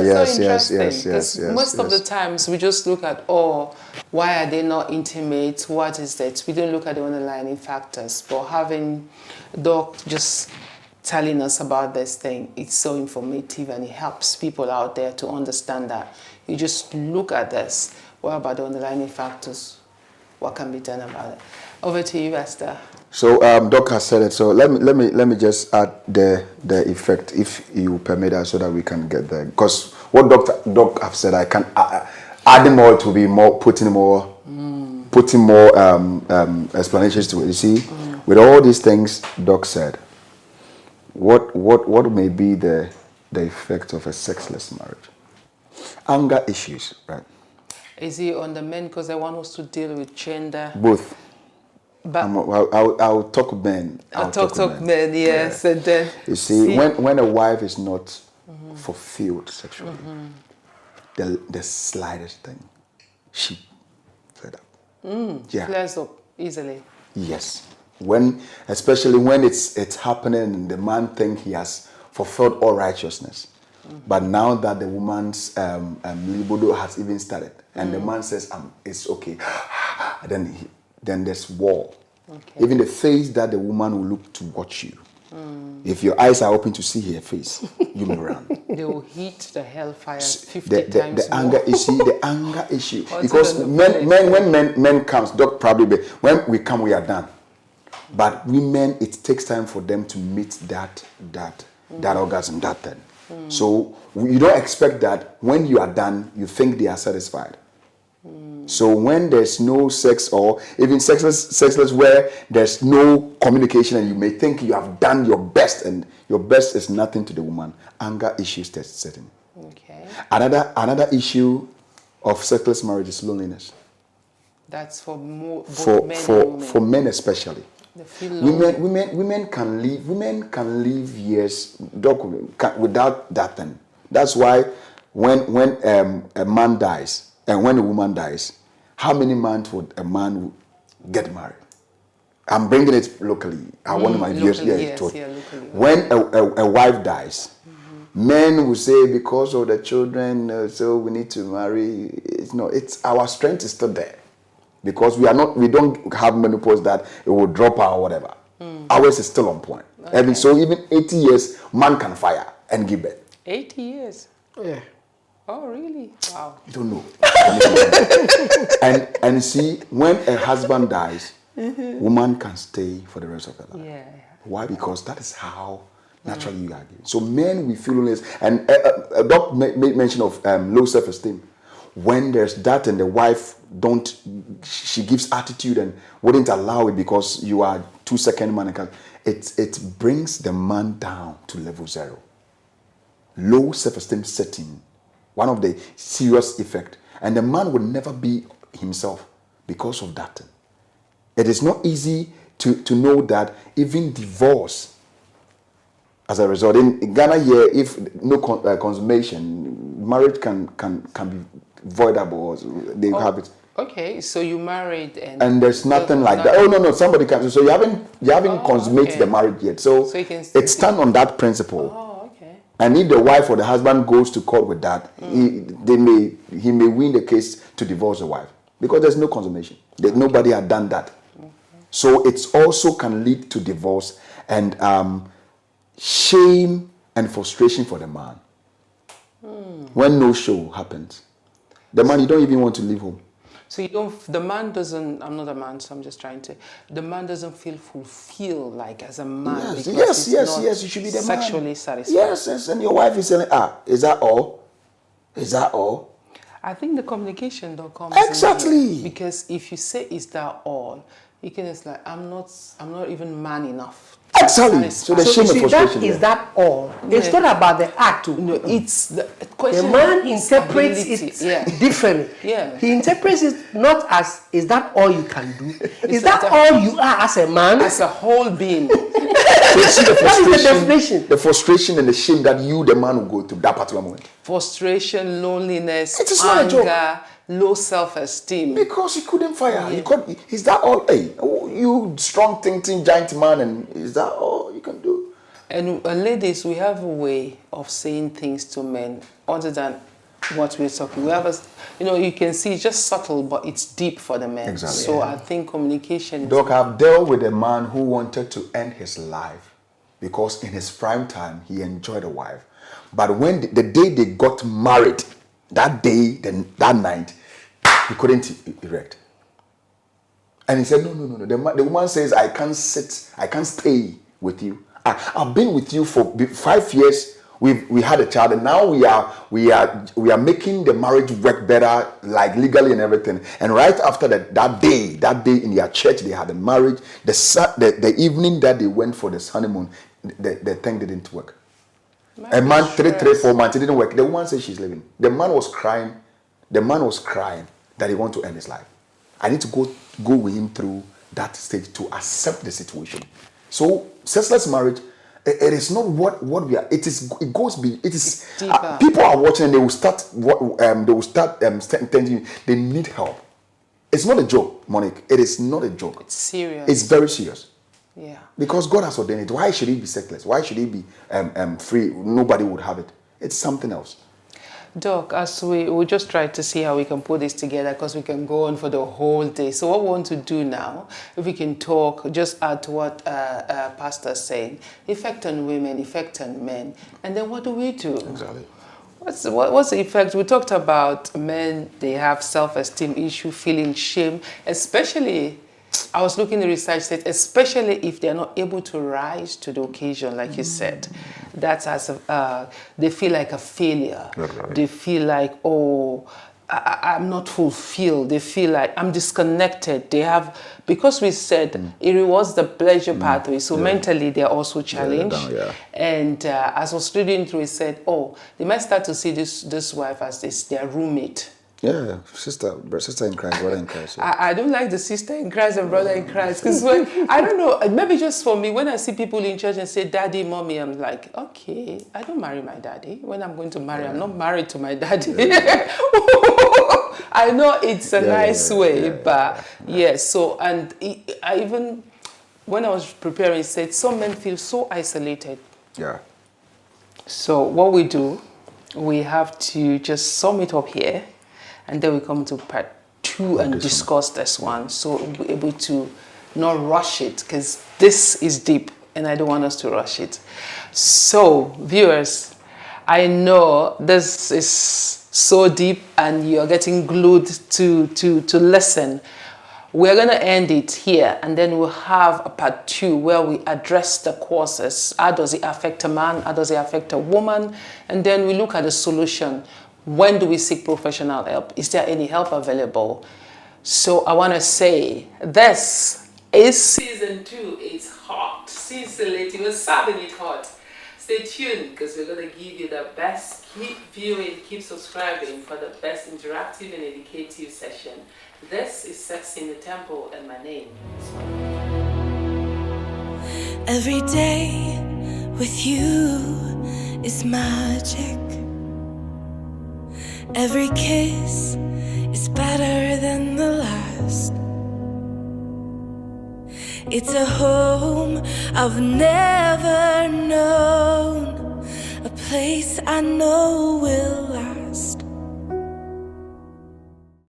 Yeah, It's yes, so yes, interesting yes, because yes, most of the yes. times we just look at, oh, why are they not intimate? What is that? We don't look at the underlying factors. But having Doc just telling us about this thing, it's so informative and it helps people out there to understand that. You just look at this. What about the underlying factors? What can be done about it? Over to you, Esther. So Doc has said it. So let me just add the effect, if you permit us, so that we can get there. Because what Doc have said, I can adding more to be more putting more explanations to it. You see, with all these things Doc said, what may be the effect of a sexless marriage? Anger issues, right? Is it on the men because they want us to deal with gender? Both. But I'll talk men. I'll talk men, yes, yeah. And then you see, when a wife is not fulfilled sexually, the slightest thing, she fed up. flares up easily. Yes, especially when it's happening, and the man think he has fulfilled all righteousness, but now that the woman's libido has even started, and the man says, "It's okay," then there's war. Okay. Even the face that the woman will look to watch you. If your eyes are open to see her face, you may run. They will hit the hellfire 50 times the anger issue, the anger issue. What's because when men comes, Doc probably when we come we are done. But women, it takes time for them to meet that orgasm, that thing. So you don't expect that when you are done, you think they are satisfied. So when there's no sex, or even sexless where there's no communication, and you may think you have done your best, and your best is nothing to the woman, anger issues setting. Okay. Another issue of sexless marriage is loneliness. That's for both men and women. For men especially. They feel lonely. Women can live years without that thing. That's why when a man dies, and when a woman dies, how many months would a man get married? I'm bringing it locally. I want my viewers here. When a wife dies, men will say, because of the children, so we need to marry. It's our strength is still there, because we don't have menopause that it will drop out or whatever. Ours is still on point. Okay. And so even 80 years, man can fire and give birth. 80 years? Yeah. Oh, really? Wow. You don't know. and see, when a husband dies, woman can stay for the rest of her life. Yeah. Why? Because that is how naturally you are given. So men, we feel loneliness. And Doc made mention of low self-esteem. When there's that and the wife she gives attitude and wouldn't allow it because you are 2-second man, it brings the man down to level 0. Low self-esteem setting. One of the serious effects. And the man will never be himself because of that. It is not easy to know that even divorce, as a result, in Ghana here, if no consummation, marriage can be voidable. They have it. Okay, so you married and there's nothing like that. Oh no, somebody can. So you haven't consummated the marriage yet. So it stands on that principle. And if the wife or the husband goes to court with that, he may win the case to divorce the wife because there's no consummation. Nobody had done that. Okay. So it also can lead to divorce and shame and frustration for the man. When no show happens, the man, you don't even want to leave home. So the man doesn't, I'm not a man, so I'm just trying to, the man doesn't feel fulfilled like as a man. Yes, you should be the sexually man. satisfied. Yes, and your wife is saying, is that all? Is that all? I think the communication don't come. Exactly. Because if you say, is that all? You can just like, I'm not even man enough. Exactly. So the shame and frustration. Is that all? Yeah. It's not about the act. No, it's the question. The man interprets it differently. Yeah. He interprets it not as, is that all you can do? Is that all you are as a man? As a whole being. So you see the frustration, that is the definition. The frustration and the shame that you, the man, will go through that particular moment. Frustration, loneliness, it is not anger, a joke. low self-esteem. Because he couldn't fire. Yeah. Is that all? Hey, you strong thinking giant man, and is that all you can do? And ladies, we have a way of saying things to men other than what we're talking. We have you can see it's just subtle, but it's deep for the men. Exactly. So I think communication is Doc, I've dealt with a man who wanted to end his life because in his prime time, he enjoyed a wife. But when the day they got married, that day, that night, he couldn't erect. And he said, no. The woman says, I can't stay with you. I've been with you for 5 years. We had a child, and now we are making the marriage work better, like legally and everything. And right after that day in their church, they had a marriage. The evening that they went for this honeymoon, the thing didn't work. A month, 4 months, it didn't work. The woman said she's leaving. The man was crying. That he want to end his life. I need to go with him through that stage to accept the situation. So sexless marriage, it is not what we are. It is. It goes be. It is. People are watching and they will start. Thinking they need help. It's not a joke, Monique. It is not a joke. It's serious. It's very serious. Yeah. Because God has ordained it. Why should he be sexless? Why should he be free? Nobody would have it. It's something else. Doc, as we just try to see how we can put this together, because we can go on for the whole day. So what we want to do now, if we can talk, just add to what Pastor's saying, effect on women, effect on men, and then what do we do? Exactly. What's the effect? We talked about men, they have self-esteem issue, feeling shame, especially, I was looking at the research said, especially if they're not able to rise to the occasion, like you said. That's they feel like a failure. Right. They feel like, I'm not fulfilled. They feel like I'm disconnected. They have, because we said it rewards the pleasure pathway, so mentally they're also challenged. And as I was reading through, it said, they might start to see this wife as their roommate. Yeah, sister in Christ, brother in Christ. Yeah. I don't like the sister in Christ and brother in Christ, because I don't know, maybe just for me, when I see people in church and say daddy, mommy, I'm like, okay, I don't marry my daddy. When I'm going to marry, I'm not married to my daddy. I know it's a nice way, but so, and I even, when I was preparing, it said some men feel so isolated. Yeah. So what we do, we have to just sum it up here, and then we come to part 2 and discuss this one. So we'll be able to not rush it, because this is deep and I don't want us to rush it. So viewers, I know this is so deep and you're getting glued to listen. We're going to end it here, and then we'll have a part 2 where we address the causes. How does it affect a man? How does it affect a woman? And then we look at the solution. When do we seek professional help? Is there any help available? So I want to say, this is season 2. It's hot. Sincerely, we're serving it hot. Stay tuned, because we're going to give you the best. Keep viewing, keep subscribing for the best interactive and educative session. This is Sex in the Temple, and my name is Monica. Every day with you is magic. Every kiss is better than the last. It's a home I've never known, a place I know will last.